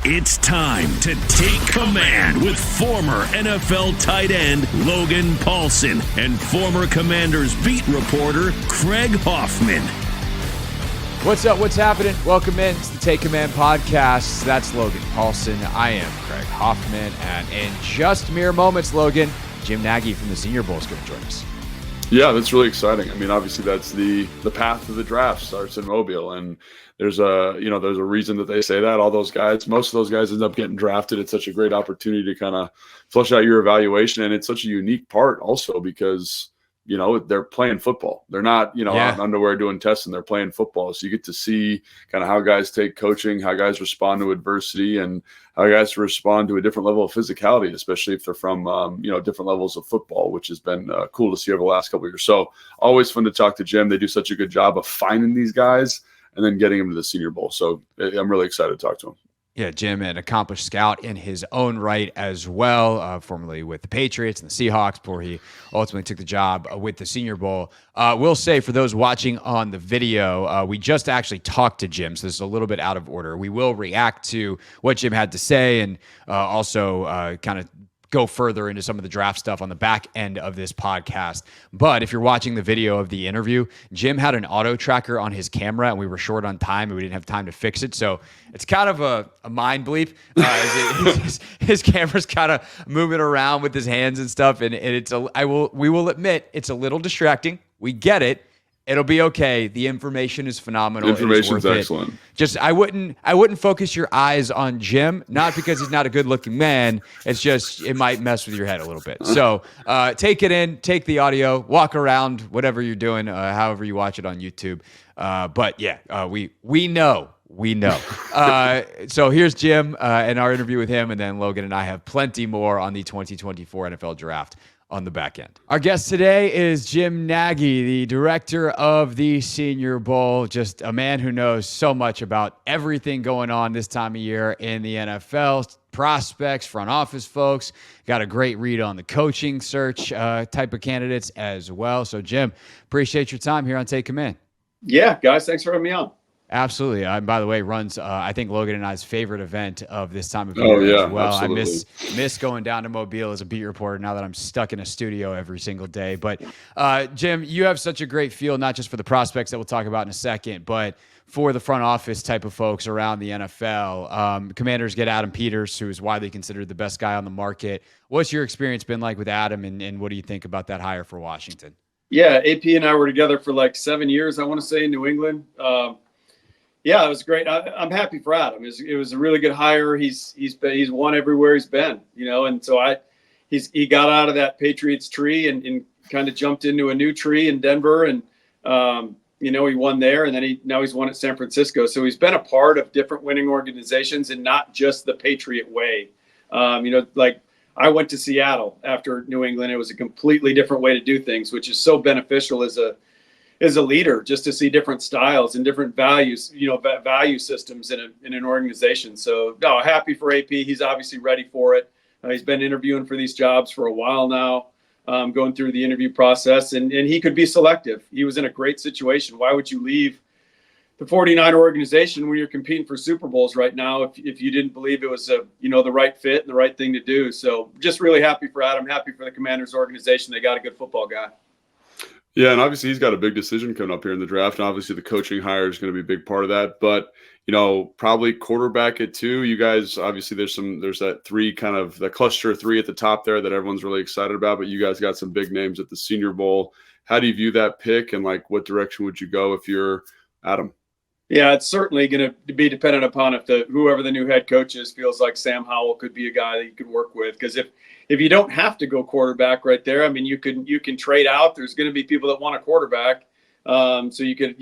It's time to take command with former NFL tight end Logan Paulsen and former Commanders beat reporter Craig Hoffman. What's up? What's happening? Welcome in to the Take Command podcast. That's Logan Paulsen. I am Craig Hoffman. And in just mere moments, Logan, Jim Nagy from the Senior Bowl is going to join us. Yeah, that's really exciting. I mean, obviously that's the path of the draft starts in Mobile, and there's a reason that they say that. Most of those guys end up getting drafted. It's such a great opportunity to kind of flush out your evaluation, and it's such a unique part also because they're playing football. They're not, out in underwear doing testing. They're playing football. So you get to see kind of how guys take coaching, how guys respond to adversity, and how guys respond to a different level of physicality, especially if they're from, different levels of football, which has been cool to see over the last couple of years. So always fun to talk to Jim. They do such a good job of finding these guys and then getting them to the Senior Bowl. So I'm really excited to talk to him. Yeah, Jim, an accomplished scout in his own right as well, formerly with the Patriots and the Seahawks before he ultimately took the job with the Senior Bowl. We'll say for those watching on the video, we just actually talked to Jim, so this is a little bit out of order. We will react to what Jim had to say and also kind of go further into some of the draft stuff on the back end of this podcast. But if you're watching the video of the interview, Jim had an auto tracker on his camera and we were short on time and we didn't have time to fix it. So it's kind of a mind bleep. His camera's kind of moving around with his hands and stuff. And we will admit it's a little distracting. We get it. It'll be okay. The information is phenomenal. The information's excellent. Just I wouldn't focus your eyes on Jim, not because he's not a good-looking man. It's just it might mess with your head a little bit. So take it in, take the audio, walk around, whatever you're doing, however you watch it on YouTube. But yeah, we know. So here's Jim and our interview with him, and then Logan and I have plenty more on the 2024 NFL Draft on the back end. Our guest today is Jim Nagy, the director of the Senior Bowl, just a man who knows so much about everything going on this time of year in the NFL, prospects, front office folks, got a great read on the coaching search type of candidates as well. So Jim, appreciate your time here on Take Command. Yeah, guys, thanks for having me on. Absolutely. By the way, runs, I think, Logan and I's favorite event of this time of year as well. Absolutely. I miss going down to Mobile as a beat reporter now that I'm stuck in a studio every single day. But, Jim, you have such a great feel, not just for the prospects that we'll talk about in a second, but for the front office type of folks around the NFL. Commanders get Adam Peters, who is widely considered the best guy on the market. What's your experience been like with Adam, and what do you think about that hire for Washington? Yeah, AP and I were together for like 7 years, I want to say, in New England. Yeah, it was great. I'm happy for Adam. It was a really good hire. He's won everywhere he's been, and so he got out of that Patriots tree and kind of jumped into a new tree in Denver, and he won there, and then now he's won at San Francisco. So he's been a part of different winning organizations and not just the Patriot way. Like I went to Seattle after New England. It was a completely different way to do things, which is so beneficial as a leader, just to see different styles and different values, value systems in an organization. So no, happy for AP. He's obviously ready for it. He's been interviewing for these jobs for a while now, going through the interview process, and he could be selective. He was in a great situation. Why would you leave the 49er organization when you're competing for Super Bowls right now if you didn't believe it was the right fit and the right thing to do? So just really happy for Adam, happy for the Commanders organization. They got a good football guy. Yeah, and obviously he's got a big decision coming up here in the draft, and obviously the coaching hire is going to be a big part of that. But probably quarterback at 2. You guys, obviously there's that 3 kind of the cluster 3 at the top there that everyone's really excited about. But you guys got some big names at the Senior Bowl. How do you view that pick, and like what direction would you go if you're Adam? Yeah, it's certainly going to be dependent upon if whoever the new head coach is feels like Sam Howell could be a guy that you could work with. Because if you don't have to go quarterback right there, I mean, you can trade out. There's going to be people that want a quarterback. So you could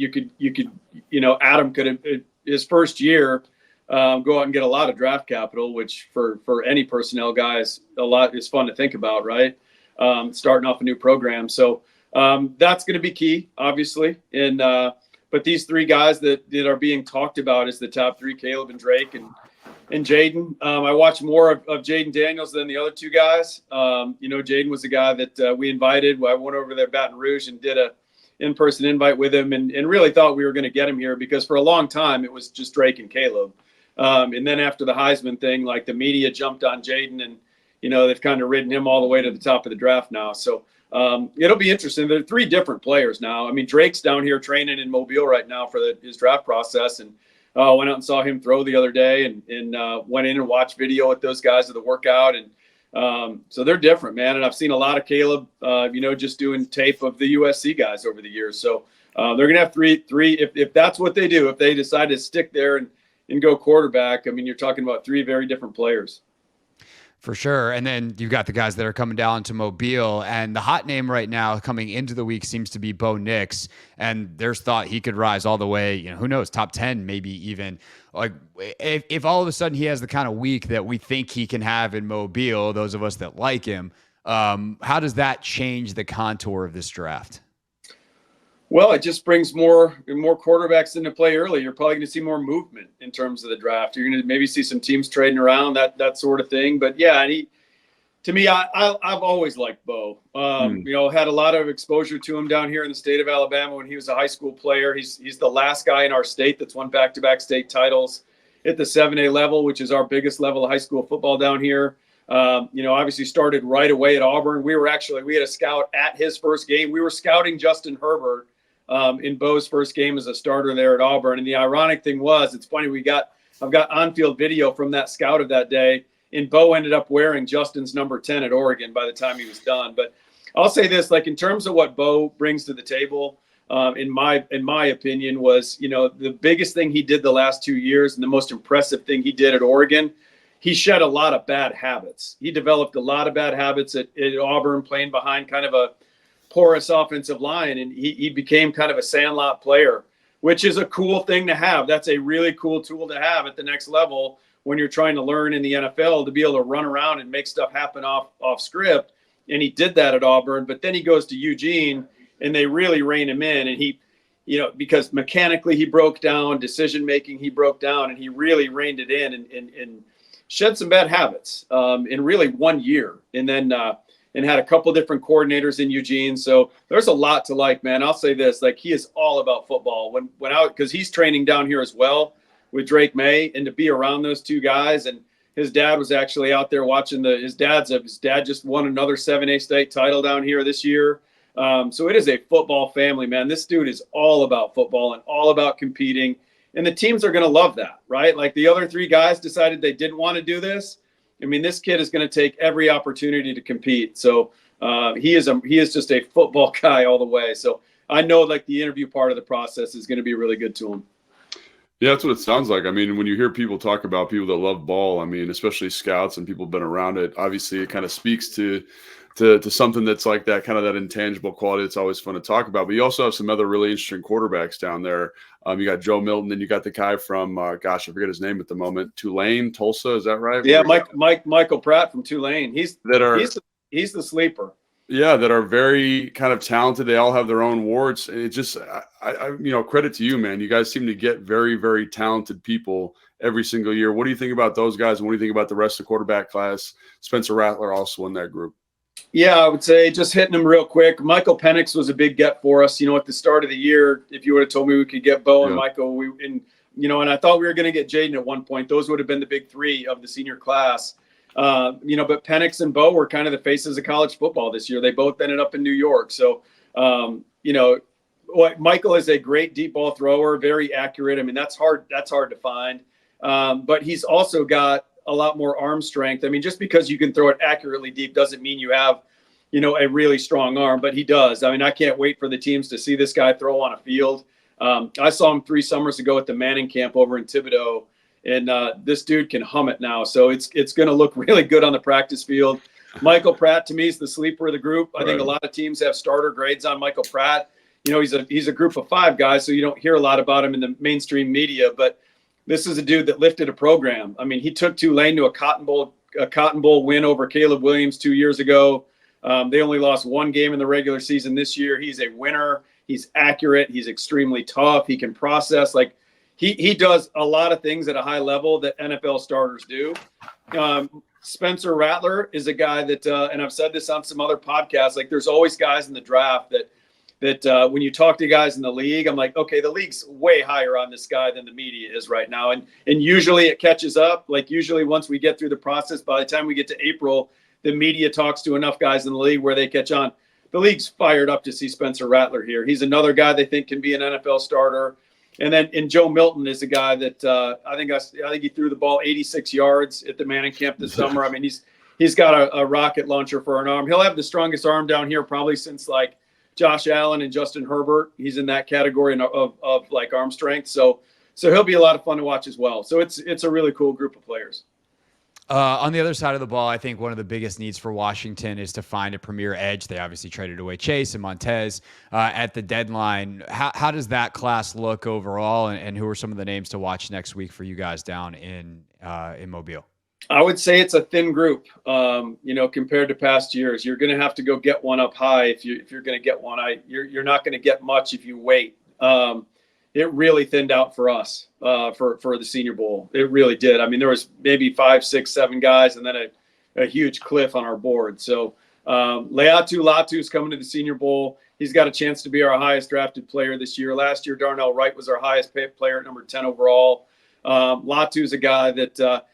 Adam could his first year go out and get a lot of draft capital, which for any personnel guys is fun to think about, right? Starting off a new program, so that's going to be key, obviously, and. But these 3 guys that are being talked about as the top 3, Caleb and Drake and Jaden. I watched more of Jaden Daniels than the other 2 guys. Jaden was the guy that we invited. I went over there to Baton Rouge and did a in-person invite with him and really thought we were going to get him here because for a long time it was just Drake and Caleb. And then after the Heisman thing, like the media jumped on Jaden, and they've kind of ridden him all the way to the top of the draft now. So it'll be interesting. There are 3 different players now. I mean, Drake's down here training in Mobile right now for his draft process, and went out and saw him throw the other day, and went in and watched video with those guys of the workout. And so they're different, man. And I've seen a lot of Caleb, just doing tape of the USC guys over the years. So they're going to have three, if that's what they do, if they decide to stick there and go quarterback, I mean, you're talking about 3 very different players. For sure. And then you've got the guys that are coming down to Mobile, and the hot name right now coming into the week seems to be Bo Nix. And there's thought he could rise all the way, who knows, top 10, maybe even. Like if all of a sudden he has the kind of week that we think he can have in Mobile, those of us that like him, how does that change the contour of this draft? Well, it just brings more quarterbacks into play early. You're probably going to see more movement in terms of the draft. You're going to maybe see some teams trading around, that sort of thing. But yeah, and to me, I've always liked Bo. Had a lot of exposure to him down here in the state of Alabama when he was a high school player. He's the last guy in our state that's won back-to-back state titles at the 7A level, which is our biggest level of high school football down here. Obviously started right away at Auburn. We had a scout at his first game. We were scouting Justin Herbert in Bo's first game as a starter there at Auburn. And the ironic thing was, it's funny, I've got on-field video from that scout of that day, and Bo ended up wearing Justin's number 10 at Oregon by the time he was done. But I'll say this, like in terms of what Bo brings to the table, in my opinion, was, the biggest thing he did the last 2 years and the most impressive thing he did at Oregon, he shed a lot of bad habits. He developed a lot of bad habits at Auburn, playing behind kind of a porous offensive line, and he became kind of a sandlot player, which is a cool thing to have. That's a really cool tool to have at the next level when you're trying to learn in the NFL, to be able to run around and make stuff happen off script. And he did that at Auburn, but then he goes to Eugene and they really rein him in, and he because mechanically he broke down, decision making he broke down, and he really reined it in and shed some bad habits in really 1 year, and then and had a couple different coordinators in Eugene. So there's a lot to like, man. I'll say this, like, he is all about football when out, because he's training down here as well with Drake May, and to be around those 2 guys. And his dad was actually out there watching his dad just won another 7A state title down here this year. So it is a football family, man. This dude is all about football and all about competing. And the teams are going to love that, right? Like the other 3 guys decided they didn't want to do this. I mean, this kid is going to take every opportunity to compete. So he is just a football guy all the way. So I know, like, the interview part of the process is going to be really good to him. Yeah, that's what it sounds like. I mean, when you hear people talk about people that love ball, I mean, especially scouts and people who've been around it, obviously it kind of speaks to something that's like that, kind of that intangible quality. It's always fun to talk about. But you also have some other really interesting quarterbacks down there. You got Joe Milton, and you got the guy from, I forget his name at the moment, Tulsa, is that right? Yeah, Michael Pratt from Tulane. He's the sleeper. Yeah, that are very kind of talented. They all have their own warts. It just, credit to you, man. You guys seem to get very, very talented people every single year. What do you think about those guys, and what do you think about the rest of the quarterback class? Spencer Rattler also in that group. Yeah, I would say, just hitting them real quick, Michael Penix was a big get for us. At the start of the year, if you would have told me we could get Bo and Michael, and I thought we were going to get Jaden at one point. Those would have been the big 3 of the senior class. But Penix and Bo were kind of the faces of college football this year. They both ended up in New York. So, Michael is a great deep ball thrower, very accurate. I mean, that's hard to find. But he's also got a lot more arm strength. I mean, just because you can throw it accurately deep doesn't mean you have, a really strong arm, but he does. I mean, I can't wait for the teams to see this guy throw on a field. I saw him 3 summers ago at the Manning camp over in Thibodaux, and this dude can hum it now. So it's going to look really good on the practice field. Michael Pratt, to me, is the sleeper of the group. I think a lot of teams have starter grades on Michael Pratt. He's a group of 5 guys, so you don't hear a lot about him in the mainstream media, but this is a dude that lifted a program. I mean, he took Tulane to a Cotton Bowl win over Caleb Williams 2 years ago. They only lost 1 game in the regular season this year. He's a winner. He's accurate. He's extremely tough. He can process. Like, he does a lot of things at a high level that NFL starters do. Spencer Rattler is a guy that, and I've said this on some other podcasts, like, there's always guys in the draft that that when you talk to guys in the league, I'm like, okay, the league's way higher on this guy than the media is right now. And usually it catches up. Like usually once we get through the process, by the time we get to April, the media talks to enough guys in the league where they catch on. The league's fired up to see Spencer Rattler here. He's another guy they think can be an NFL starter. And Joe Milton is a guy that I think he threw the ball 86 yards at the Manning camp this summer. I mean, he's got a rocket launcher for an arm. He'll have the strongest arm down here probably since like Josh Allen and Justin Herbert. He's in that category of like arm strength. So he'll be a lot of fun to watch as well. So it's a really cool group of players. On the other side of the ball, I think one of the biggest needs for Washington is to find a premier edge. They obviously traded away Chase and Montez at the deadline. How does that class look overall, and who are some of the names to watch next week for you guys down in Mobile? I would say it's a thin group, compared to past years. You're going to have to go get one up high if you're going to get one. You're not going to get much if you wait. It really thinned out for us for the Senior Bowl. It really did. I mean, there was maybe 5, 6, 7 guys, and then a huge cliff on our board. So Latu is coming to the Senior Bowl. He's got a chance to be our highest drafted player this year. Last year, Darnell Wright was our highest paid player at number 10 overall. Latu is a guy that,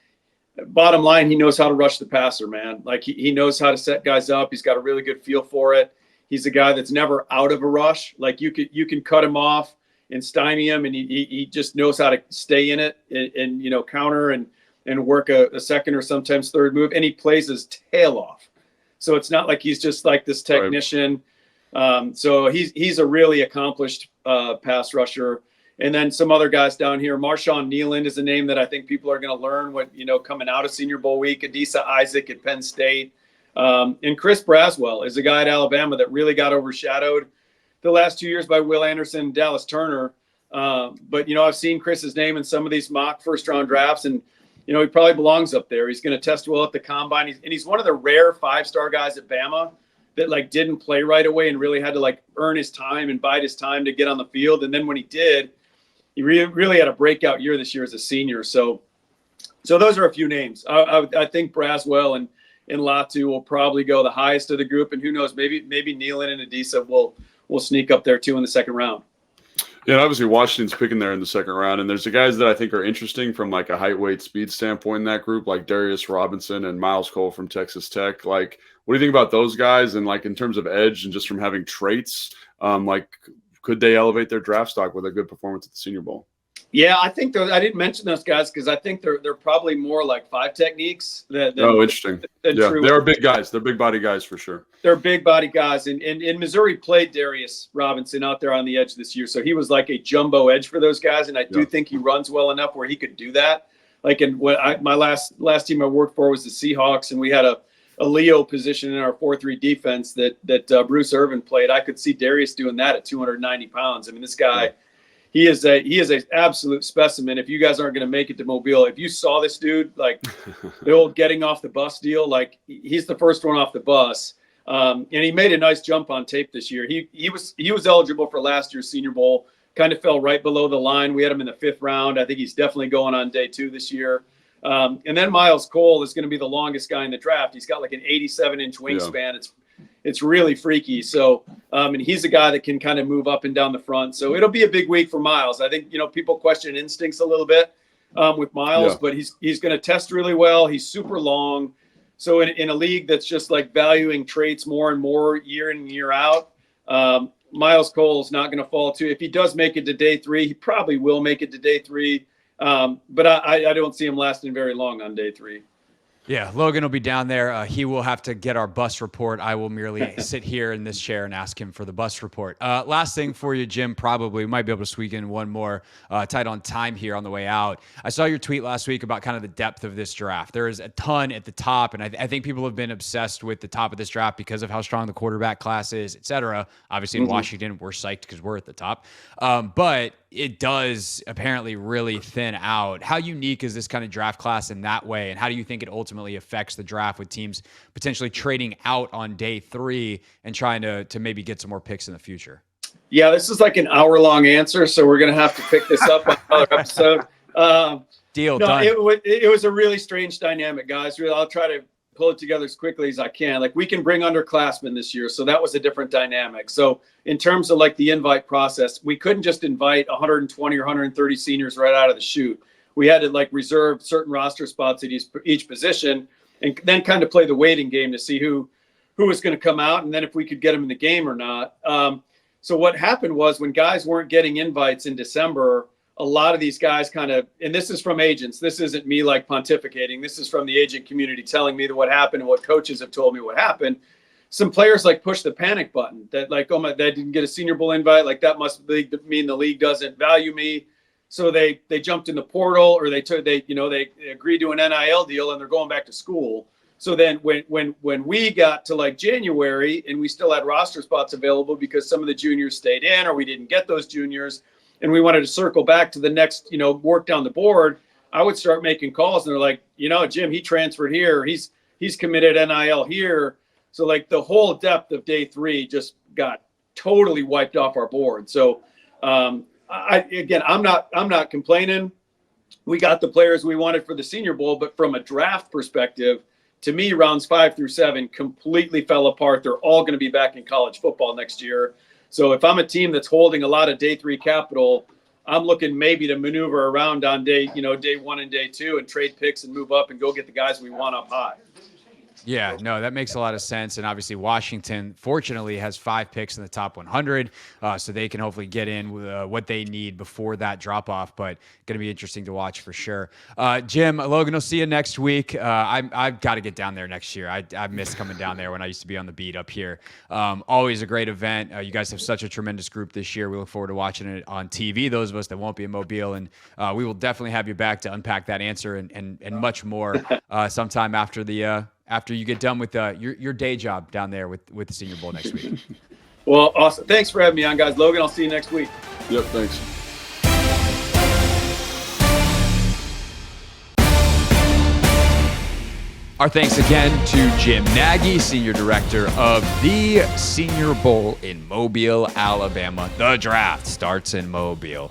bottom line, he knows how to rush the passer, man. Like he knows how to set guys up. He's got a really good feel for it. He's a guy that's never out of a rush. Like you can cut him off and stymie him, and he just knows how to stay in it and counter and work a second or sometimes third move, and he plays his tail off. So it's not like he's just like this technician. Right. So he's a really accomplished pass rusher. And then some other guys down here. Marshawn Nealand is a name that I think people are going to learn coming out of Senior Bowl week. Adisa Isaac at Penn State. And Chris Braswell is a guy at Alabama that really got overshadowed the last 2 years by Will Anderson and Dallas Turner. But I've seen Chris's name in some of these mock first-round drafts, and he probably belongs up there. He's going to test well at the combine. He's one of the rare 5-star guys at Bama that didn't play right away and really had to earn his time and bide his time to get on the field. And then when he did, he really had a breakout year this year as a senior. So those are a few names. I think Braswell and Latu will probably go the highest of the group, and who knows, maybe Nealon and Adisa will sneak up there too in the second round. Yeah, obviously Washington's picking there in the second round, and there's the guys that I think are interesting from a height, weight, speed standpoint in that group, like Darius Robinson and Miles Cole from Texas Tech. What do you think about those guys? And in terms of edge and just from having traits, could they elevate their draft stock with a good performance at the Senior Bowl? Yeah, I think I didn't mention those guys because I think they're probably more like 5 techniques. Interesting. Yeah, they are big guys. They're big body guys for sure. They're big body guys. And Missouri played Darius Robinson out there on the edge this year. So he was like a jumbo edge for those guys. And I do think he runs well enough where he could do that. My last team I worked for was the Seahawks, and we had a Leo position in our 4-3 defense that Bruce Irvin played. I could see Darius doing that at 290 pounds. I mean, this guy, he is an absolute specimen. If you guys aren't going to make it to Mobile, if you saw this dude, the old getting off the bus deal, he's the first one off the bus. And he made a nice jump on tape this year. He was eligible for last year's Senior Bowl, kind of fell right below the line. We had him in the 5th round. I think he's definitely going on day 2 this year. And then Miles Cole is going to be the longest guy in the draft. He's got an 87-inch wingspan. It's really freaky. So, and he's a guy that can kind of move up and down the front. So it'll be a big week for Miles. I think, people question instincts a little bit with Miles, but he's going to test really well. He's super long. So in a league that's just valuing traits more and more year in and year out, Miles Cole is not going to fall to. If he does make it to day 3, he probably will make it to day 3. But I don't see him lasting very long on day 3. Yeah, Logan will be down there. He will have to get our bus report. I will merely sit here in this chair and ask him for the bus report. Last thing for you, Jim, probably. We might be able to squeak in one more tight on time here on the way out. I saw your tweet last week about kind of the depth of this draft. There is a ton at the top, and I think people have been obsessed with the top of this draft because of how strong the quarterback class is, et cetera. Obviously, in Washington, we're psyched because we're at the top. But it does apparently really thin out. How unique is this kind of draft class in that way? And how do you think it ultimately affects the draft with teams potentially trading out on day 3 and trying to maybe get some more picks in the future? Yeah, this is an hour-long answer, so we're going to have to pick this up on another episode. Deal, no, done. It was a really strange dynamic, guys. I'll try to pull it together as quickly as I can. Like, we can bring underclassmen this year, so that was a different dynamic. So in terms of like the invite process, we couldn't just invite 120 or 130 seniors right out of the chute. We had to like reserve certain roster spots at each position, and then kind of play the waiting game to see who was going to come out, and then if we could get them in the game or not. So what happened was, when guys weren't getting invites in December, a lot of these guys kind of, and this is from agents, this isn't me like pontificating, this is from the agent community telling me what happened and what coaches have told me what happened. Some players like push the panic button, that like, oh my, that didn't get a Senior Bowl invite, like that must mean the league doesn't value me. So they jumped in the portal, or they agreed to an NIL deal, and they're going back to school. So then when we got to like January, and we still had roster spots available because some of the juniors stayed in, or we didn't get those juniors, and we wanted to circle back to the next, work down the board, I would start making calls, and they're like, Jim, he transferred here. He's committed NIL here. So like the whole depth of day 3 just got totally wiped off our board. So I'm not complaining. We got the players we wanted for the Senior Bowl, but from a draft perspective, to me, rounds 5 through 7 completely fell apart. They're all going to be back in college football next year. So if I'm a team that's holding a lot of day 3 capital, I'm looking maybe to maneuver around on day 1 and day 2, and trade picks and move up and go get the guys we want up high. Yeah, no, that makes a lot of sense. And obviously Washington, fortunately, has 5 picks in the top 100, so they can hopefully get in with what they need before that drop-off. But going to be interesting to watch for sure. Jim, Logan, I'll see you next week. I've got to get down there next year. I miss coming down there when I used to be on the beat up here. Always a great event. You guys have such a tremendous group this year. We look forward to watching it on TV, those of us that won't be in Mobile. And we will definitely have you back to unpack that answer and much more sometime after you get done with your day job down there with the Senior Bowl next week. Well, awesome. Thanks for having me on, guys. Logan, I'll see you next week. Yep, thanks. Our thanks again to Jim Nagy, Senior Director of the Senior Bowl in Mobile, Alabama. The draft starts in Mobile.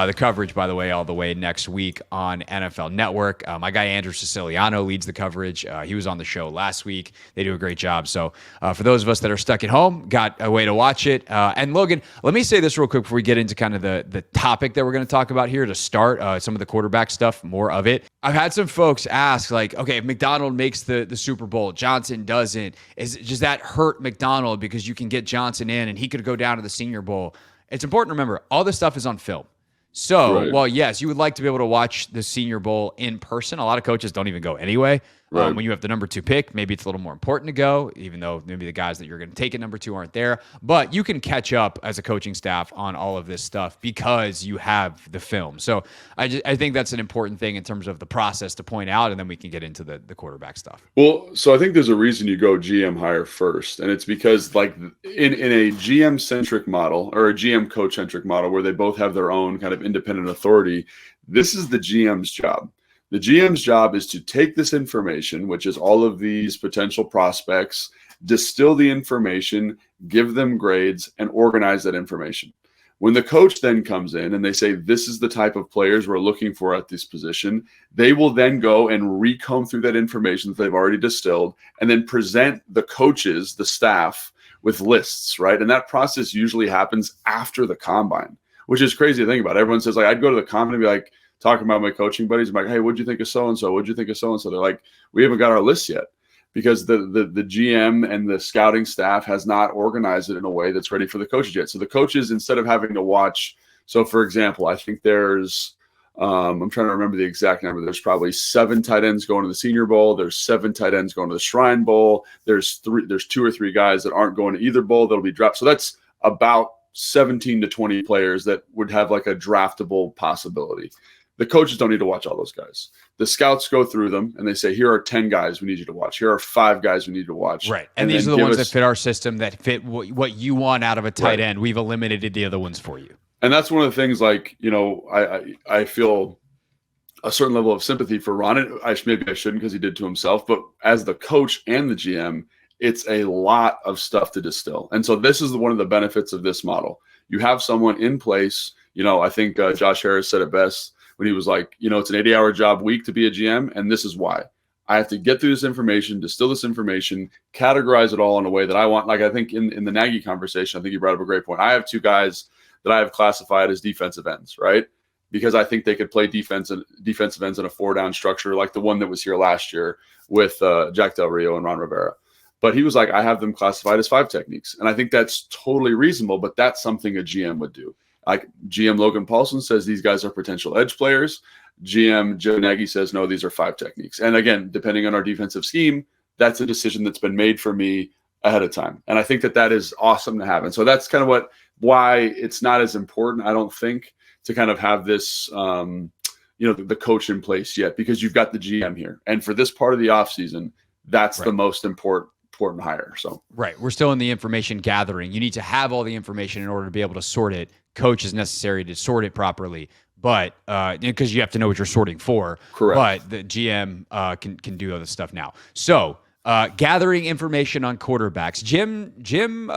The coverage, by the way, all the way next week on NFL Network. My guy Andrew Siciliano leads the coverage. He was on the show last week. They do a great job. So for those of us that are stuck at home, got a way to watch it. And Logan, let me say this real quick before we get into kind of the topic that we're going to talk about here to start, some of the quarterback stuff, more of it. I've had some folks ask, like, okay, if McDonald makes the Super Bowl, Johnson doesn't, does that hurt McDonald because you can get Johnson in and he could go down to the Senior Bowl? It's important to remember, all this stuff is on film. So, right. While yes, you would like to be able to watch the Senior Bowl in person, a lot of coaches don't even go anyway. Right. When you have the number 2 pick, maybe it's a little more important to go, even though maybe the guys that you're going to take at number 2 aren't there. But you can catch up as a coaching staff on all of this stuff because you have the film. So I think that's an important thing in terms of the process to point out, and then we can get into the quarterback stuff. Well, so I think there's a reason you go GM hire first, and it's because like in a GM-centric model or a GM coach-centric model where they both have their own kind of independent authority, this is the GM's job. The GM's job is to take this information, which is all of these potential prospects, distill the information, give them grades, and organize that information. When the coach then comes in and they say, this is the type of players we're looking for at this position, they will then go and recomb through that information that they've already distilled and then present the coaches, the staff, with lists, right? And that process usually happens after the combine, which is crazy to think about. Everyone says, like, I'd go to the combine and be like, talking about my coaching buddies, I'm like, hey, what'd you think of so-and-so? What'd you think of so-and-so? They're like, we haven't got our list yet because the GM and the scouting staff has not organized it in a way that's ready for the coaches yet. So the coaches, instead of having to watch, so for example, I think there's, I'm trying to remember the exact number. There's probably 7 tight ends going to the Senior Bowl. There's 7 tight ends going to the Shrine Bowl. There's 2 or 3 guys that aren't going to either bowl that'll be dropped. So that's about 17 to 20 players that would have like a draftable possibility. The coaches don't need to watch all those guys. The scouts go through them and they say, here are 10 guys we need you to watch. Here are 5 guys we need to watch. Right. And these are the ones that fit our system, that fit what you want out of a tight end. We've eliminated the other ones for you. And that's one of the things, like, I feel a certain level of sympathy for Ron. Maybe I shouldn't because he did to himself. But as the coach and the GM, it's a lot of stuff to distill. And so this is one of the benefits of this model. You have someone in place. I think Josh Harris said it best when he was like, it's an 80-hour job week to be a GM, and this is why. I have to get through this information, distill this information, categorize it all in a way that I want. Like I think in the Nagy conversation, I think you brought up a great point. I have 2 guys that I have classified as defensive ends, right? Because I think they could play defensive ends in a 4-down structure like the one that was here last year with Jack Del Rio and Ron Rivera. But he was like, I have them classified as 5 techniques. And I think that's totally reasonable, but that's something a GM would do. Like GM Logan Paulson says these guys are potential edge players. GM Joe Nagy says, no, these are 5 techniques. And again, depending on our defensive scheme, that's a decision that's been made for me ahead of time. And I think that is awesome to have. And so that's kind of why it's not as important, I don't think, to kind of have this, the coach in place yet, because you've got the GM here. And for this part of the offseason, that's the most important hire. So right. We're still in the information gathering. You need to have all the information in order to be able to sort it. Coach is necessary to sort it properly, but because you have to know what you're sorting for. Correct. But the GM can do other stuff now. So gathering information on quarterbacks. Jim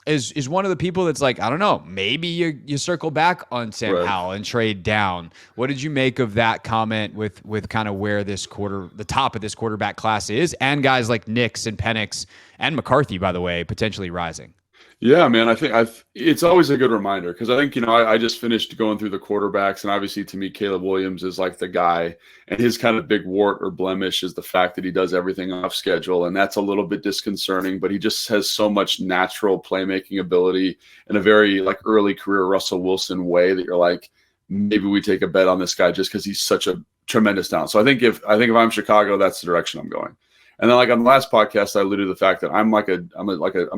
is one of the people that's like, I don't know, maybe you circle back on Sam Howell and trade down. What did you make of that comment with kind of where the top of this quarterback class is, and guys like Nix and Penix and McCarthy, by the way, potentially rising? Yeah, man, I think it's always a good reminder, because I think, I just finished going through the quarterbacks, and obviously to me, Caleb Williams is like the guy, and his kind of big wart or blemish is the fact that he does everything off schedule, and that's a little bit disconcerting, but he just has so much natural playmaking ability in a very like early career Russell Wilson way that you're like, maybe we take a bet on this guy just because he's such a tremendous talent. So I think if I'm Chicago, that's the direction I'm going. And then, like on the last podcast, I alluded to the fact that I'm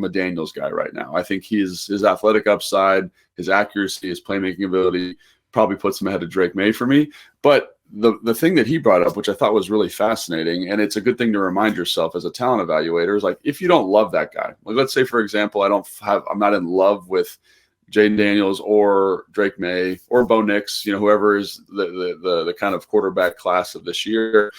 a Daniels guy right now. I think his athletic upside, his accuracy, his playmaking ability probably puts him ahead of Drake May for me. But the thing that he brought up, which I thought was really fascinating, and it's a good thing to remind yourself as a talent evaluator, is like, if you don't love that guy, like let's say for example, I'm not in love with Jaden Daniels or Drake May or Bo Nix, whoever is the kind of quarterback class of this year.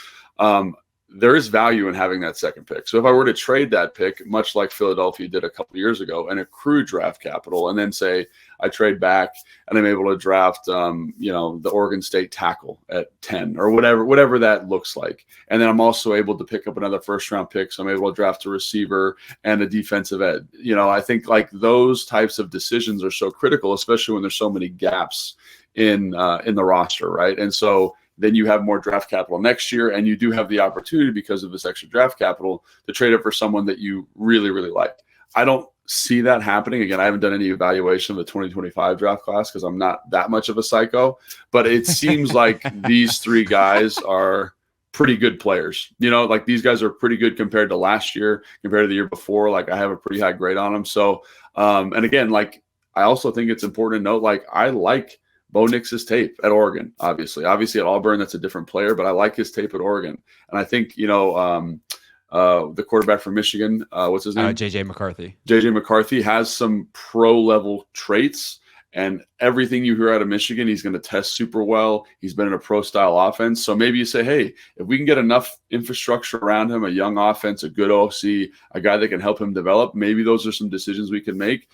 There is value in having that second pick. So if I were to trade that pick, much like Philadelphia did a couple of years ago, and accrue draft capital, and then say I trade back and I'm able to draft, the Oregon State tackle at 10 or whatever that looks like. And then I'm also able to pick up another first-round pick, so I'm able to draft a receiver and a defensive end. I think like those types of decisions are so critical, especially when there's so many gaps in the roster, right? And so then you have more draft capital next year, and you do have the opportunity, because of this extra draft capital, to trade it for someone that you really, really like. I don't see that happening. Again, I haven't done any evaluation of the 2025 draft class because I'm not that much of a psycho, but it seems like these 3 guys are pretty good players. Like these guys are pretty good compared to last year, compared to the year before. Like I have a pretty high grade on them. So, and again, like I also think it's important to note, like I like Bo Nix's tape at Oregon, obviously at Auburn, that's a different player, but I like his tape at Oregon. And I think, the quarterback from Michigan, what's his name? JJ McCarthy. JJ McCarthy has some pro level traits, and everything you hear out of Michigan, he's going to test super well. He's been in a pro style offense. So maybe you say, hey, if we can get enough infrastructure around him, a young offense, a good OC, a guy that can help him develop, maybe those are some decisions we can make.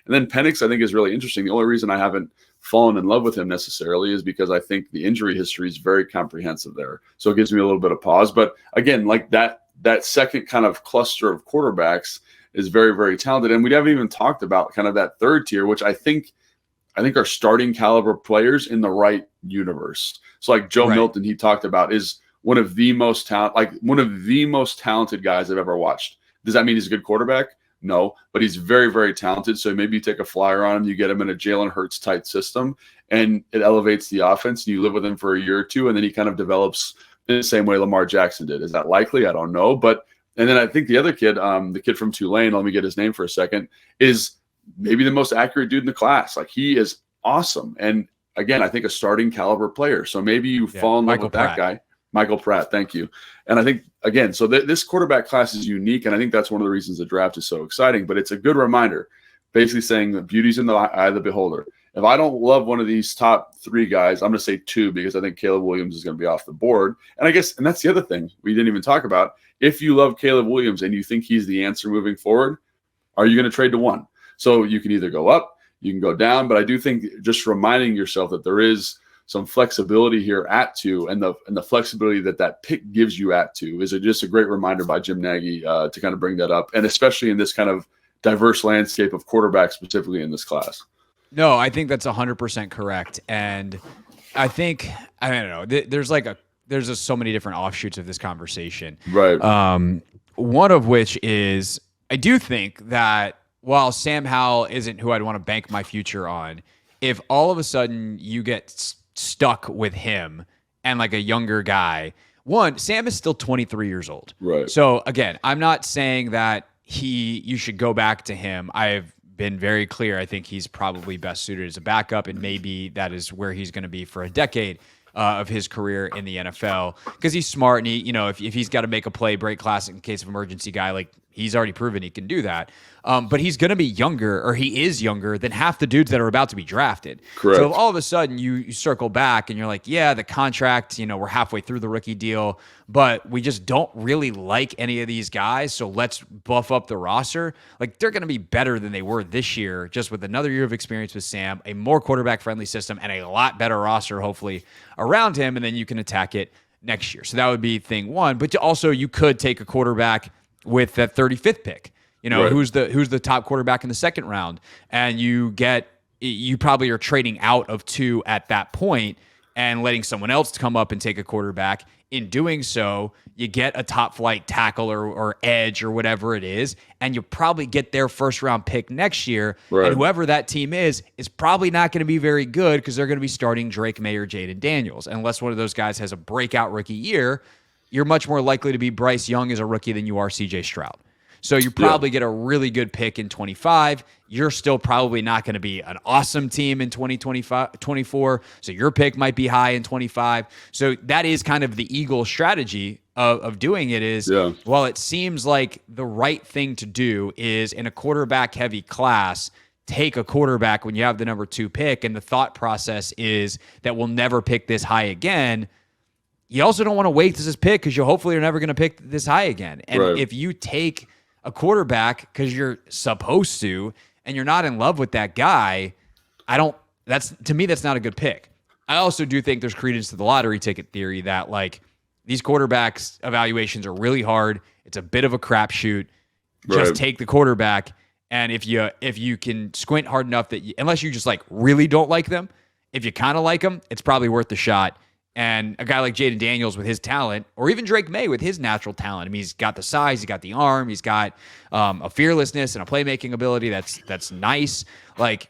And then Penix, I think, is really interesting. The only reason I haven't fallen in love with him necessarily is because I think the injury history is very comprehensive there. So it gives me a little bit of pause. But again, like that second kind of cluster of quarterbacks is very, very talented. And we haven't even talked about kind of that third tier, which I think are starting caliber players in the right universe. So like Joe Milton, he talked about, is one of the most talented guys I've ever watched. Does that mean he's a good quarterback? No, but he's very, very talented. So maybe you take a flyer on him, you get him in a Jalen Hurts type system, and it elevates the offense. And you live with him for a year or two, and then he kind of develops in the same way Lamar Jackson did. Is that likely? I don't know. And then I think the other kid, the kid from Tulane, let me get his name for a second, is maybe the most accurate dude in the class. Like he is awesome. And again, I think a starting caliber player. So maybe you fall in love with that guy. Michael Pratt, thank you. And I think, again, so this quarterback class is unique, and I think that's one of the reasons the draft is so exciting. But it's a good reminder, basically saying the beauty's in the eye of the beholder. If I don't love one of these top 3 guys, I'm going to say 2, because I think Caleb Williams is going to be off the board. And I guess, and that's the other thing we didn't even talk about. If you love Caleb Williams and you think he's the answer moving forward, are you going to trade to 1? So you can either go up, you can go down, but I do think just reminding yourself that there is some flexibility here at 2, and the flexibility that pick gives you at 2 is just a great reminder by Jim Nagy to kind of bring that up, and especially in this kind of diverse landscape of quarterbacks, specifically in this class. No, I think that's 100% correct, and I think I don't know. There's just so many different offshoots of this conversation, Right. One of which is I do think that while Sam Howell isn't who I'd want to bank my future on, if all of a sudden you get stuck with him and like a younger guy, Sam is still 23 years old. Right. So again, I'm not saying that you should go back to him. I've been very clear. I think he's probably best suited as a backup, and maybe that is where he's going to be for a decade of his career in the NFL, because he's smart and if he's got to make a play, break class in case of emergency guy, like he's already proven he can do that. But he's going to be younger, or he is younger than half the dudes that are about to be drafted. Correct. So if all of a sudden you circle back and you're like, yeah, the contract, we're halfway through the rookie deal, but we just don't really like any of these guys, so let's buff up the roster. Like, they're going to be better than they were this year, just with another year of experience with Sam, a more quarterback-friendly system, and a lot better roster, hopefully, around him, and then you can attack it next year. So that would be thing one. But also, you could take a quarterback with that 35th pick. Right. Who's the top quarterback in the second round, and you probably are trading out of 2 at that point and letting someone else come up and take a quarterback. In doing so, you get a top flight tackle or edge or whatever it is, and you probably get their first round pick next year. Right. And whoever that team is probably not going to be very good, because they're going to be starting Drake May or Jaden Daniels. Unless one of those guys has a breakout rookie year, you're much more likely to be Bryce Young as a rookie than you are CJ Stroud. So you probably get a really good pick in 25. You're still probably not going to be an awesome team in 24. So your pick might be high in 25. So that is kind of the Eagles' strategy of doing it is, while it seems like the right thing to do is in a quarterback-heavy class, take a quarterback when you have the number 2 pick, and the thought process is that we'll never pick this high again. You also don't want to waste this pick, because you hopefully are never going to pick this high again. And if you take a quarterback because you're supposed to, and you're not in love with that guy, to me, that's not a good pick. I also do think there's credence to the lottery ticket theory that, like, these quarterbacks evaluations are really hard. It's a bit of a crapshoot. Just take the quarterback. And if you can squint hard enough unless you just like really don't like them, if you kind of like them, it's probably worth the shot. And a guy like Jaden Daniels with his talent, or even Drake May with his natural talent. I mean, he's got the size, he's got the arm, he's got a fearlessness and a playmaking ability that's nice. Like,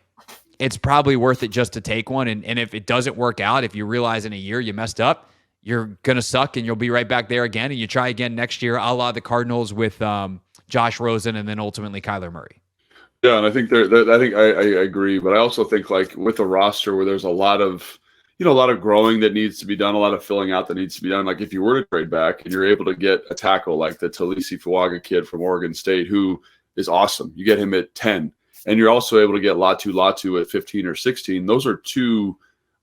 it's probably worth it just to take one. And if it doesn't work out, if you realize in a year you messed up, you're going to suck and you'll be right back there again. And you try again next year, a la the Cardinals with Josh Rosen and then ultimately Kyler Murray. Yeah, and I think I agree. But I also think, like, with a roster where there's a lot of growing that needs to be done, a lot of filling out that needs to be done. Like, if you were to trade back and you're able to get a tackle like the Talisi Fuaga kid from Oregon State, who is awesome, you get him at 10, and you're also able to get Latu at 15 or 16. Those are 2,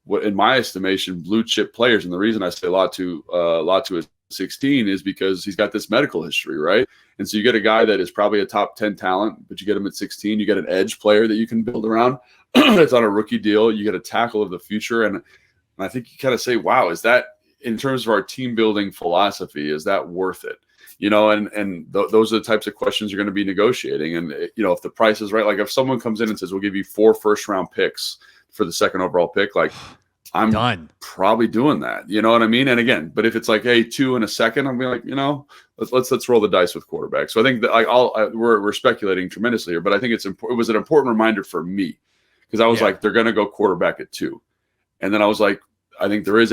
what in my estimation, blue chip players. And the reason I say Latu is 16 is because he's got this medical history, right? And so you get a guy that is probably a top 10 talent, but you get him at 16. You get an edge player that you can build around. It's on a rookie deal. You get a tackle of the future, and I think you kind of say, wow, is that, in terms of our team building philosophy, is that worth it? Those are the types of questions you're going to be negotiating. And, if the price is right, like if someone comes in and says, we'll give you 4 first-round picks for the second overall pick, like, I'm done. Probably doing that. You know what I mean? And again, but if it's like, hey, 2 and a second, I'm like, let's roll the dice with quarterbacks. So I think that we're speculating tremendously here, but I think it was an important reminder for me, because I was like, they're going to go quarterback at 2. And then I was like, I think there is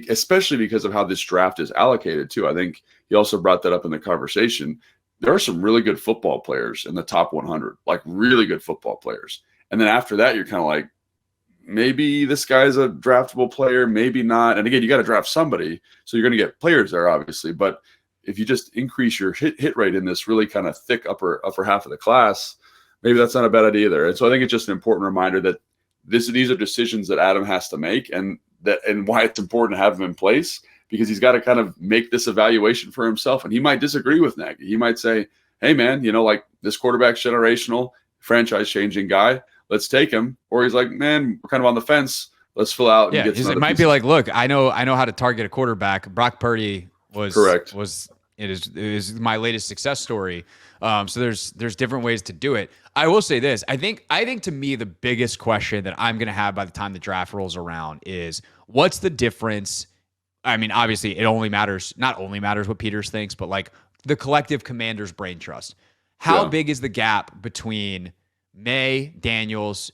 especially because of how this draft is allocated too. I think he also brought that up in the conversation. There are some really good football players in the top 100, like really good football players. And then after that, you're kind of like, maybe this guy's a draftable player, maybe not. And again, you got to draft somebody. So you're going to get players there, obviously. But if you just increase your hit rate in this really kind of thick upper half of the class, maybe that's not a bad idea either. And so I think it's just an important reminder that these are decisions that Adam has to make, and why it's important to have him in place, because he's got to kind of make this evaluation for himself. And he might disagree with Nagy. He might say, hey man, like, this quarterback's generational, franchise changing guy, let's take him. Or he's like, man, we're kind of on the fence. Let's fill out. And Yeah, get some it might be like, look, I know how to target a quarterback. Brock Purdy was correct. It is my latest success story. So there's different ways to do it. I will say this. I think to me the biggest question that I'm going to have by the time the draft rolls around is what's the difference? I mean, obviously not only matters what Peters thinks, but like the collective Commanders' brain trust. How big is the gap between May, Daniels,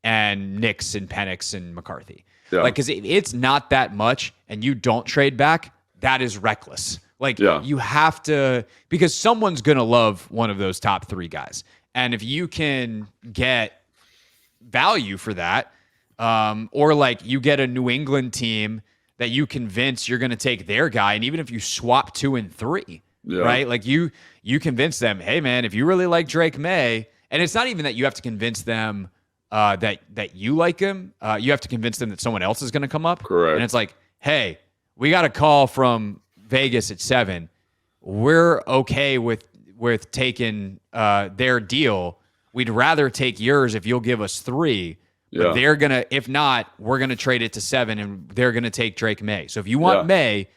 and Nix and Penix and McCarthy? Yeah. Like, because it's not that much and you don't trade back, that is reckless. Like, you have to, because someone's going to love one of those top three guys. And if you can get value for that, or like you get a New England team that you convince you're going to take their guy, and even if you swap 2 and 3, right? Like you convince them, hey man, if you really like Drake May, and it's not even that you have to convince them that you like him, you have to convince them that someone else is going to come up. Correct. And it's like, hey, we got a call from Vegas at 7. We're okay with taking their deal. We'd rather take yours if you'll give us 3. But they're gonna, if not, we're gonna trade it to 7, and they're gonna take Drake May. So if you want May,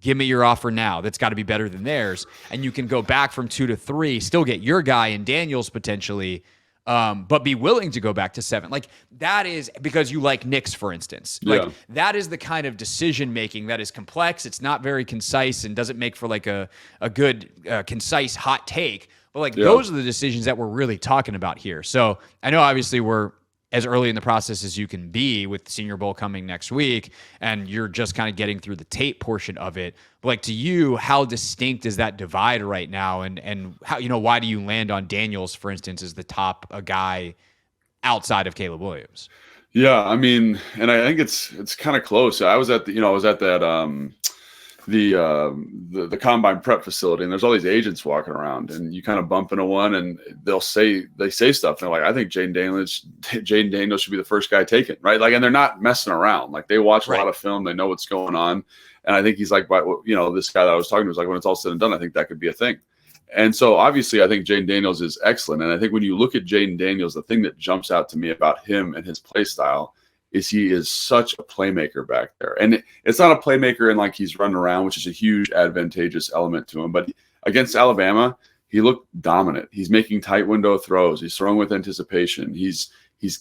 give me your offer now. That's got to be better than theirs, and you can go back from 2 to 3, still get your guy in Daniels potentially, but be willing to go back to 7. Like that is because you like Knicks, for instance. Like that is the kind of decision making that is complex. It's not very concise and doesn't make for like a good concise hot take. But like those are the decisions that we're really talking about here. So I know obviously we're as early in the process as you can be with the Senior Bowl coming next week, and you're just kind of getting through the tape portion of it. But like to you, how distinct is that divide right now? And how, why do you land on Daniels, for instance, as the top guy outside of Caleb Williams? Yeah, I mean, and I think it's kind of close. I was at that the combine prep facility, and there's all these agents walking around, and you kind of bump into one, and they say stuff. And they're like, I think Jaden Daniels should be the first guy taken, right? Like, and they're not messing around. Like they watch a lot of film, they know what's going on. And I think he's like, this guy that I was talking to was like, when it's all said and done, I think that could be a thing. And so obviously I think Jaden Daniels is excellent. And I think when you look at Jaden Daniels, the thing that jumps out to me about him and his play style is he is such a playmaker back there. And it's not a playmaker in like he's running around, which is a huge advantageous element to him. But against Alabama, he looked dominant. He's making tight window throws. He's throwing with anticipation. He's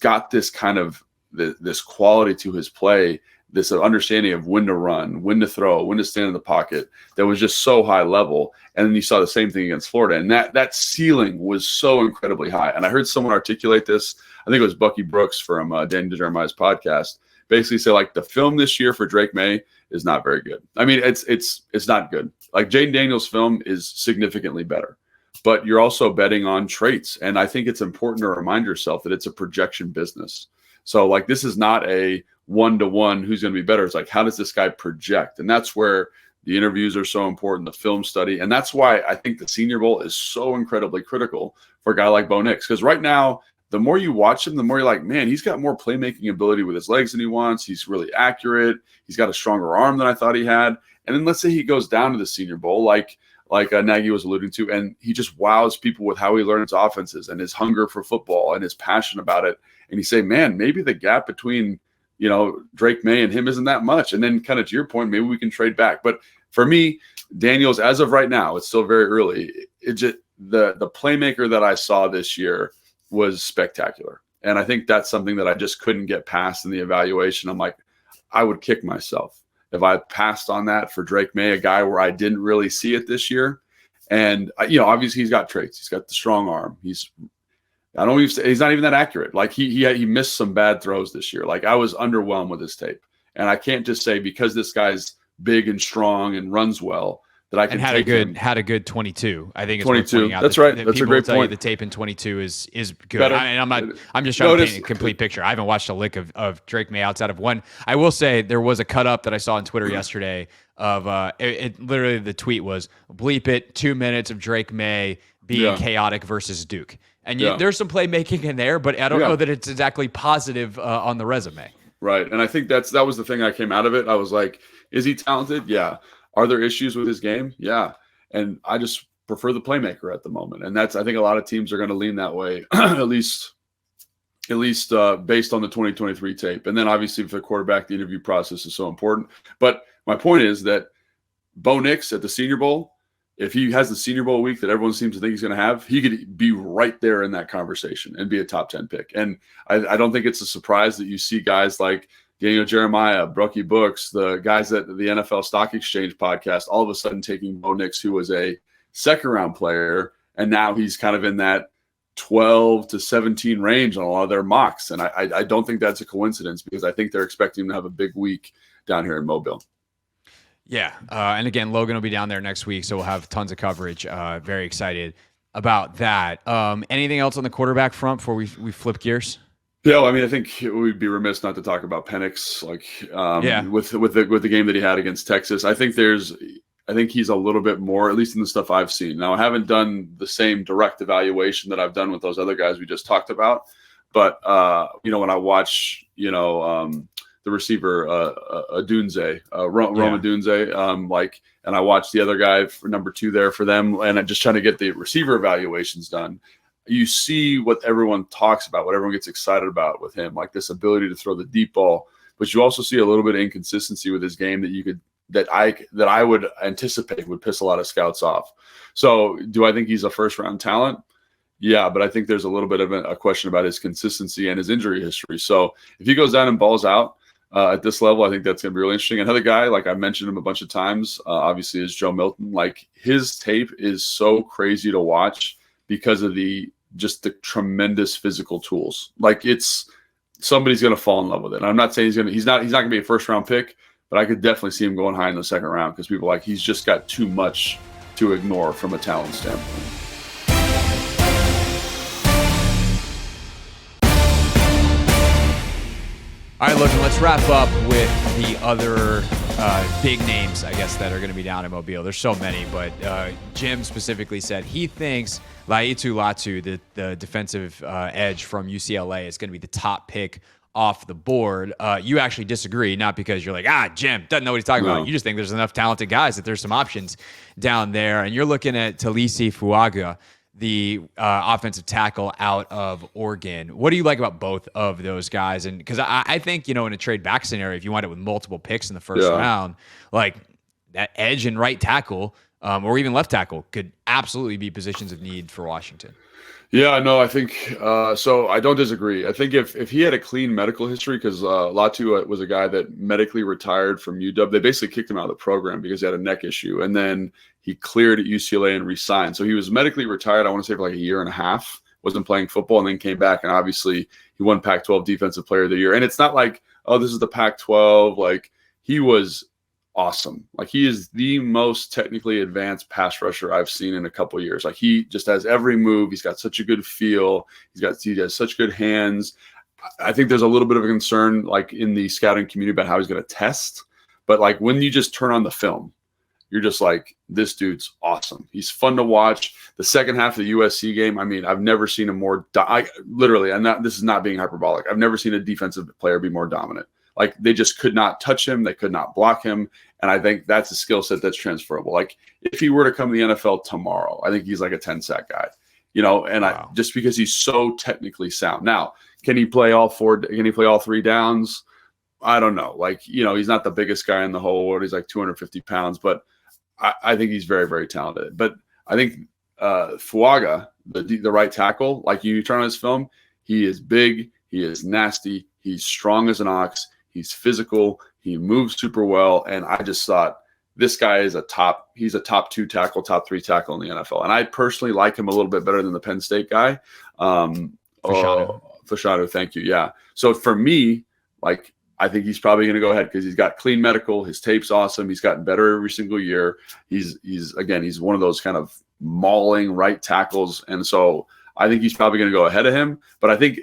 got this kind of this quality to his play, this understanding of when to run, when to throw, when to stand in the pocket that was just so high level. And then you saw the same thing against Florida. And that ceiling was so incredibly high. And I heard someone articulate this. I think it was Bucky Brooks from Dan DeJeremiah's podcast, basically say like the film this year for Drake May is not very good. I mean, it's not good. Like Jaden Daniels' film is significantly better, but you're also betting on traits. And I think it's important to remind yourself that it's a projection business. So like, this is not a 1-to-1 who's going to be better. It's like, how does this guy project? And that's where the interviews are so important, the film study. And that's why I think the Senior Bowl is so incredibly critical for a guy like Bo Nix. Because right now, the more you watch him, the more you're like, man, he's got more playmaking ability with his legs than he wants. He's really accurate. He's got a stronger arm than I thought he had. And then let's say he goes down to the Senior Bowl, like Nagy was alluding to, and he just wows people with how he learns offenses and his hunger for football and his passion about it. And you say, man, maybe the gap between Drake May and him isn't that much. And then kind of to your point, maybe we can trade back. But for me, Daniels, as of right now, it's still very early. It just the playmaker that I saw this year was spectacular. And I think that's something that I just couldn't get past in the evaluation. I'm like, I would kick myself if I passed on that for Drake May, a guy where I didn't really see it this year. And, obviously he's got traits. He's got the strong arm. He's not even that accurate. Like he missed some bad throws this year. Like I was underwhelmed with his tape. And I can't just say because this guy's big and strong and runs well that I can had a good 22. I think it's 22. That's right. That's a great point. The tape in 22 is good. Better. I'm just trying to paint a complete picture. I haven't watched a lick of Drake May outside of one. I will say there was a cut up that I saw on Twitter yesterday of it literally the tweet was bleep it 2 minutes of Drake May being chaotic versus Duke. And there's some playmaking in there, but I don't know that it's exactly positive on the resume. Right. And I think that was the thing I came out of it. I was like, is he talented? Yeah. Are there issues with his game? Yeah. And I just prefer the playmaker at the moment. And I think a lot of teams are going to lean that way, at least at least based on the 2023 tape. And then obviously for the quarterback, the interview process is so important. But my point is that Bo Nix at the Senior Bowl, if he has the Senior Bowl week that everyone seems to think he's going to have, he could be right there in that conversation and be a top 10 pick. And I don't think it's a surprise that you see guys like Daniel Jeremiah, Brookie Books, the guys at the NFL Stock Exchange podcast, all of a sudden taking Bo Nix, who was a second-round player, and now he's kind of in that 12 to 17 range on a lot of their mocks. And I don't think that's a coincidence, because I think they're expecting him to have a big week down here in Mobile. Yeah. And again, Logan will be down there next week, so we'll have tons of coverage. Very excited about that. Anything else on the quarterback front before we flip gears? Yeah, well, I mean, I think we'd be remiss not to talk about Penix, with the game that he had against Texas. I think he's a little bit more, at least in the stuff I've seen. Now, I haven't done the same direct evaluation that I've done with those other guys we just talked about. But, when I watch, the receiver, Adunze, Roma Dunze, and I watch the other guy for number 2 there for them, and I'm just trying to get the receiver evaluations done. You see what everyone talks about, what everyone gets excited about with him, like this ability to throw the deep ball. But you also see a little bit of inconsistency with his game that I would anticipate would piss a lot of scouts off. So do I think he's a first-round talent? Yeah, but I think there's a little bit of a question about his consistency and his injury history. So if he goes down and balls out at this level, I think that's going to be really interesting. Another guy, like I mentioned him a bunch of times, obviously, is Joe Milton. Like, his tape is so crazy to watch because of the tremendous physical tools. Like, somebody's going to fall in love with it. And I'm not saying he's not going to be a first-round pick, but I could definitely see him going high in the second round, because people he's just got too much to ignore from a talent standpoint. All right, Logan, let's wrap up with the other big names, I guess, that are going to be down in Mobile. There's so many, but Jim specifically said he thinks Latu, the defensive edge from UCLA, is going to be the top pick off the board. You actually disagree, not because you're like, Jim doesn't know what he's talking about. You just think there's enough talented guys that there's some options down there. And you're looking at Talisi Fuaga, the offensive tackle out of Oregon. What do you like about both of those guys? And because I think, in a trade back scenario, if you wind up with multiple picks in the first round, like that edge and right tackle or even left tackle could absolutely be positions of need for Washington. Yeah, no, I think so. I don't disagree. I think if he had a clean medical history, because Latu was a guy that medically retired from UW. They basically kicked him out of the program because he had a neck issue, and then he cleared at UCLA and re-signed. So he was medically retired, I want to say, for like a year and a half, wasn't playing football, and then came back, and obviously he won Pac-12 Defensive Player of the Year. And it's not like, this is the Pac-12. Like, he was awesome. Like, he is the most technically advanced pass rusher I've seen in a couple of years. Like, he just has every move. He's got such a good feel. He has such good hands. I think there's a little bit of a concern, like, in the scouting community about how he's going to test. But like, when you just turn on the film, you're just like, this dude's awesome. He's fun to watch. The second half of the USC game, I mean, I've never seen a more this is not being hyperbolic. I've never seen a defensive player be more dominant. Like, they just could not touch him. They could not block him. And I think that's a skill set that's transferable. Like, if he were to come to the NFL tomorrow, I think he's like a 10-sack guy, and wow. Just because he's so technically sound. Now, can he play all 3 downs? I don't know. Like, he's not the biggest guy in the whole world. He's like 250 pounds, but I think he's very, very talented. But I think Fuaga, the right tackle, like, you turn on his film, he is big, he is nasty, he's strong as an ox, he's physical, he moves super well, and I just thought this guy is he's a top 2 tackle, top 3 tackle in the NFL. And I personally like him a little bit better than the Penn State guy. Fashanu, thank you. Yeah. So for me, like, I think he's probably going to go ahead because he's got clean medical. His tape's awesome. He's gotten better every single year. He's one of those kind of mauling right tackles. And so I think he's probably going to go ahead of him. But I think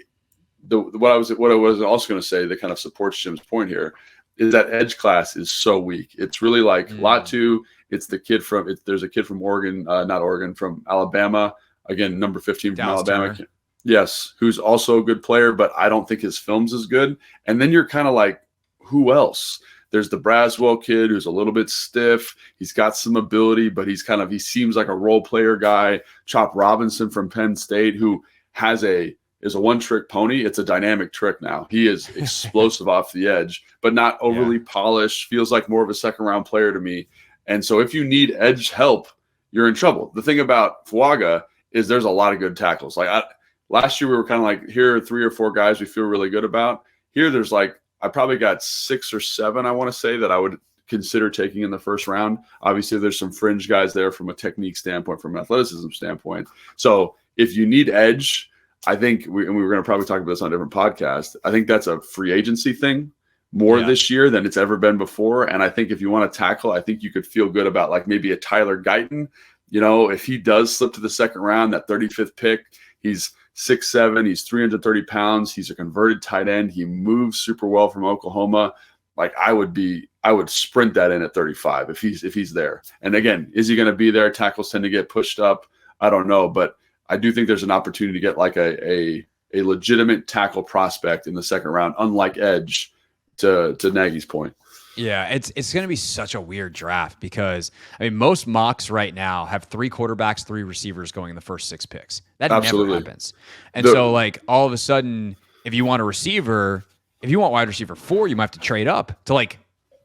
what I was also going to say that kind of supports Jim's point here is that edge class is so weak. It's really like Latu. It's there's a kid from from Alabama. Again, number 15 from Alabama. Turner. Yes, who's also a good player, but I don't think his film's as good. And then you're kind of like, who else? There's the Braswell kid who's a little bit stiff. He's got some ability, but he seems like a role player guy. Chop Robinson from Penn State, who has a is a one-trick pony. It's a dynamic trick now. He is explosive off the edge, but not overly polished. Feels like more of a second-round player to me. And so if you need edge help, you're in trouble. The thing about Fuaga is there's a lot of good tackles. Like last year, we were kind of like, here are 3 or 4 guys we feel really good about. Here, there's like, I probably got 6 or 7, I want to say, that I would consider taking in the first round. Obviously, there's some fringe guys there from a technique standpoint, from an athleticism standpoint. So if you need edge, I think and we were going to probably talk about this on a different podcast. I think that's a free agency thing more this year than it's ever been before. And I think if you want to tackle, I think you could feel good about like maybe a Tyler Guyton. You know, if he does slip to the second round, that 35th pick, he's 6'7", he's 330 pounds. He's a converted tight end. He moves super well from Oklahoma. Like I would sprint that in at 35 if he's there. And again, is he going to be there? Tackles tend to get pushed up. I don't know, but I do think there's an opportunity to get like a legitimate tackle prospect in the second round, unlike edge, to Nagy's point. Yeah, it's going to be such a weird draft because, I mean, most mocks right now have 3 quarterbacks, 3 receivers going in the first 6 picks. That never happens. And so, like, all of a sudden, if you want a receiver, if you want wide receiver 4, you might have to trade up to, like,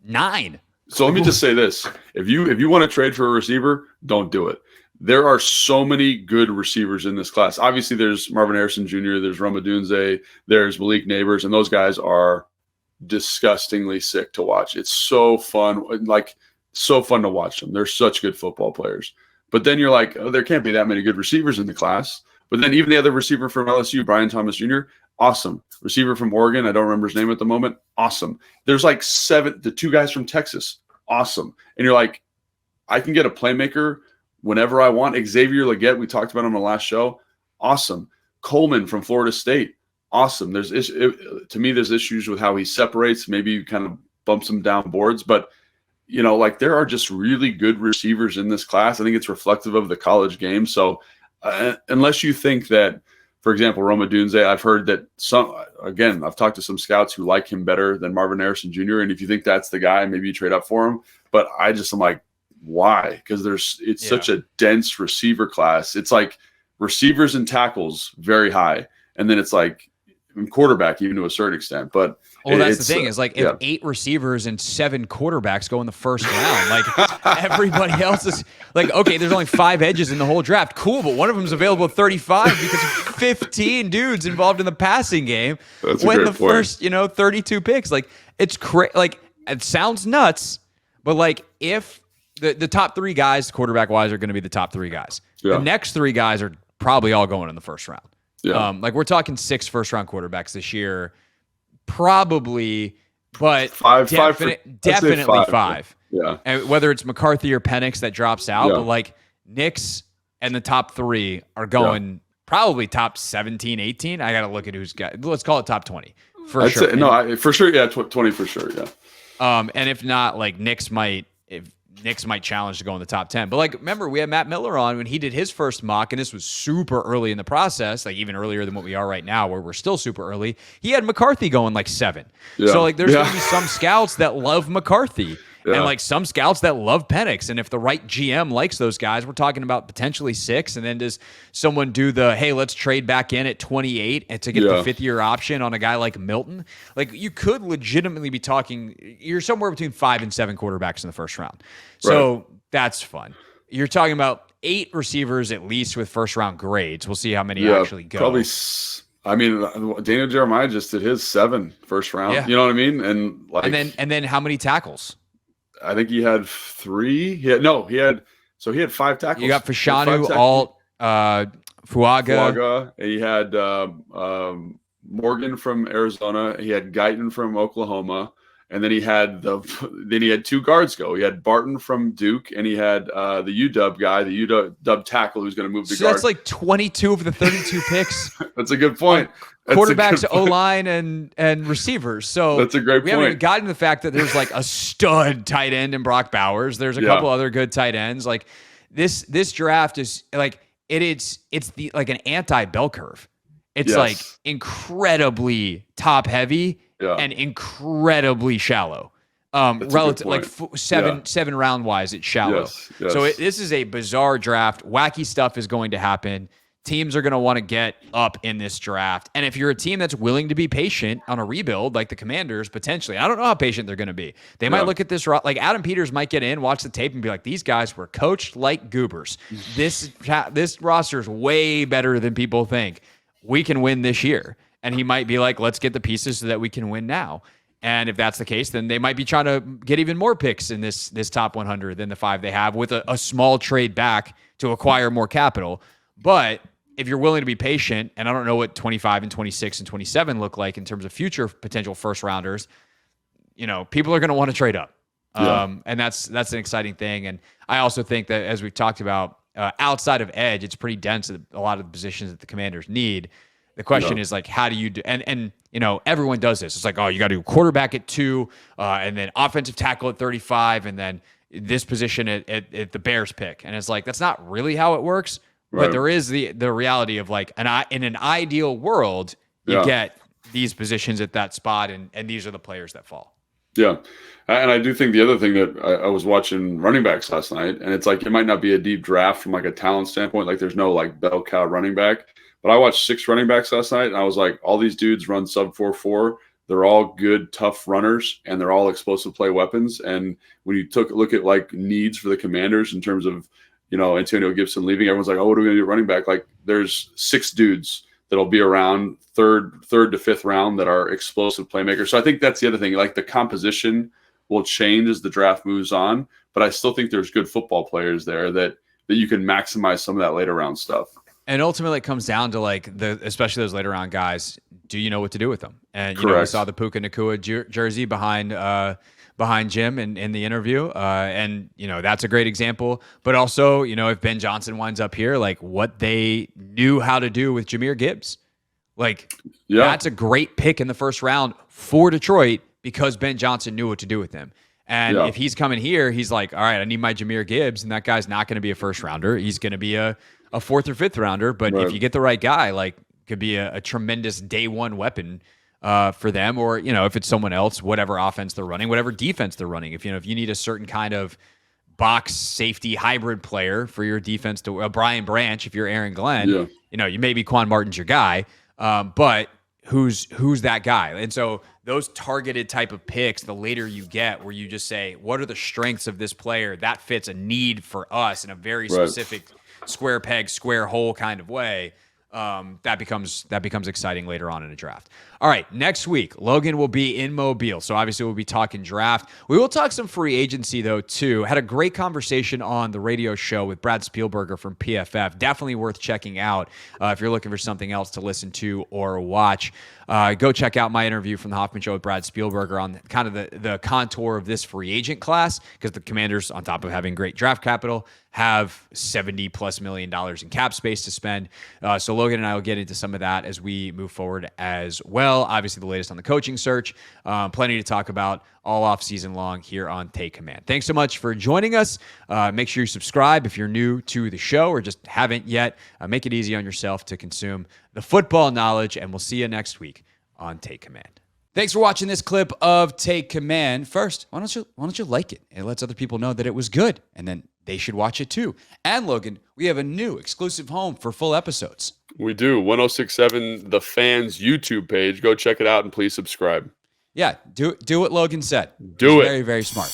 9. So let me just say this. If you want to trade for a receiver, don't do it. There are so many good receivers in this class. Obviously, there's Marvin Harrison Jr., there's Roma Dunze, there's Malik Neighbors, and those guys are disgustingly sick to watch. It's so fun, like so fun to watch them. They're such good football players. But then you're like, oh, there can't be that many good receivers in the class. But then even the other receiver from LSU, Brian Thomas Jr., awesome. Receiver from Oregon, I don't remember his name at the moment, awesome. There's like 7, the 2 guys from Texas, awesome. And you're like, I can get a playmaker whenever I want. Xavier Legette, we talked about him on the last show, awesome. Coleman from Florida State, awesome. To me, there's issues with how he separates. Maybe kind of bumps him down boards, but you know, like there are just really good receivers in this class. I think it's reflective of the college game. So unless you think that, for example, Roma Dunze, I've heard that I've talked to some scouts who like him better than Marvin Harrison Jr. And if you think that's the guy, maybe you trade up for him. But I'm like, why? Because it's such a dense receiver class. It's like receivers and tackles very high. And then it's like, quarterback even to a certain extent, but that's the thing is like if 8 receivers and 7 quarterbacks go in the first round, like everybody else is like, okay, there's only 5 edges in the whole draft, cool, but one of them is available at 35 because of 15 dudes involved in the passing game. When the first 32 picks, like it's like it sounds nuts, but like if the top 3 guys quarterback wise are going to be the top 3 guys, the next 3 guys are probably all going in the first round. Yeah. Like we're talking 6 first-round quarterbacks this year, probably, but definitely 5. Yeah. And whether it's McCarthy or Penix that drops out, but like Nix and the top 3 are going probably top 17, 18. I got to look at who's got. Let's call it top 20 for sure. For sure, yeah, 20 for sure, yeah. And if not, like Nix might challenge to go in the top 10. But like, remember, we had Matt Miller on when he did his first mock, and this was super early in the process, like even earlier than what we are right now, where we're still super early. He had McCarthy going like 7. Yeah. So like, there's going to be some scouts that love McCarthy. Yeah. And like some scouts that love Penix. And if the right GM likes those guys, we're talking about potentially 6. And then does someone do hey, let's trade back in at 28 and to get the 5th-year option on a guy like Milton? Like you could legitimately be talking, you're somewhere between 5 and 7 quarterbacks in the first round. So that's fun. You're talking about 8 receivers at least with first-round grades. We'll see how many actually go. Probably. I mean, Daniel Jeremiah just did his 7 first round. Yeah. You know what I mean? And like, and then how many tackles? I think he had 3. He had 5 tackles. You got Fashanu, Alt, Fuaga. And he had Morgan from Arizona. He had Guyton from Oklahoma. And then he had 2 guards go. He had Barton from Duke, and he had the UW guy, the UW tackle who's going to move to guard. That's like 22 of the 32 picks. That's a good point. Quarterbacks, O-line, and receivers. So that's a great point. We haven't even gotten to the fact that there's like a stud tight end in Brock Bowers. There's a couple other good tight ends. Like this draft is like it's the like an anti-bell curve. It's like incredibly top heavy and incredibly shallow. Relative like 7 round wise, it's shallow. Yes. So this is a bizarre draft. Wacky stuff is going to happen. teams are going to want to get up in this draft. And if you're a team that's willing to be patient on a rebuild, like the Commanders, potentially, I don't know how patient they're going to be. They might look at this, like Adam Peters might get in, watch the tape and be like, these guys were coached like goobers. This roster is way better than people think. We can win this year. And he might be like, let's get the pieces so that we can win now. And if that's the case, then they might be trying to get even more picks in this top 100 than the 5 they have, with a small trade back to acquire more capital. But if you're willing to be patient, and I don't know what 25 and 26 and 27 look like in terms of future potential first rounders, people are going to want to trade up. And that's an exciting thing. And I also think that, as we've talked about, outside of edge, it's pretty dense at a lot of the positions that the Commanders need. The question is, like, how do you do? And everyone does this. It's like, oh, you got to do quarterback at 2, and then offensive tackle at 35, and then this position at the Bears pick. And it's like, that's not really how it works. Right. But there is the reality of, like, in an ideal world, you get these positions at that spot, and these are the players that fall. Yeah. And I do think the other thing that I was watching running backs last night, and it's like, it might not be a deep draft from like a talent standpoint. Like, there's no like bell cow running back. But I watched 6 running backs last night, and I was like, all these dudes run sub 4.4. They're all good, tough runners, and they're all explosive play weapons. And when you look at like needs for the Commanders in terms of, Antonio Gibson leaving, everyone's like, oh, what are we going to do running back? Like, there's 6 dudes that'll be around third to 5th round that are explosive playmakers. So I think that's the other thing. Like, the composition will change as the draft moves on, but I still think there's good football players there that you can maximize some of that later round stuff. And ultimately, it comes down to, like, especially those later round guys. Do you know what to do with them? And we saw the Puka Nacua jersey behind Jim in the interview, and that's a great example. But also, if Ben Johnson winds up here, like, what they knew how to do with Jahmyr Gibbs, like, that's a great pick in the first round for Detroit, because Ben Johnson knew what to do with him. And if he's coming here, he's like, all right, I need my Jahmyr Gibbs, and that guy's not going to be a first rounder. He's going to be a 4th or 5th rounder. But if you get the right guy, like, could be a tremendous day one weapon for them. Or, if it's someone else, whatever offense they're running, whatever defense they're running. If you need a certain kind of box safety hybrid player for your defense, to Brian Branch, if you're Aaron Glenn, you maybe Quan Martin's your guy, but who's that guy? And so those targeted type of picks, the later you get, where you just say, what are the strengths of this player that fits a need for us in a very specific square peg, square hole kind of way, that becomes exciting later on in a draft. All right, next week, Logan will be in Mobile, so obviously we'll be talking draft. We will talk some free agency, though, too. Had a great conversation on the radio show with Brad Spielberger from PFF. Definitely worth checking out if you're looking for something else to listen to or watch. Go check out my interview from the Hoffman Show with Brad Spielberger on kind of the contour of this free agent class, because the Commanders, on top of having great draft capital, have $70+ million in cap space to spend. So Logan and I will get into some of that as we move forward as well. Obviously, the latest on the coaching search. Plenty to talk about all off season long here on Take Command. Thanks so much for joining us. Make sure you subscribe if you're new to the show or just haven't yet. Make it easy on yourself to consume the football knowledge, and we'll see you next week on Take Command. Thanks for watching this clip of Take Command. First, why don't you like it? It lets other people know that it was good, and then they should watch it too. And Logan, we have a new exclusive home for full episodes. We do. 1067 The Fans YouTube page. Go check it out and please subscribe. Yeah, do what Logan said. Do it. Very, very smart.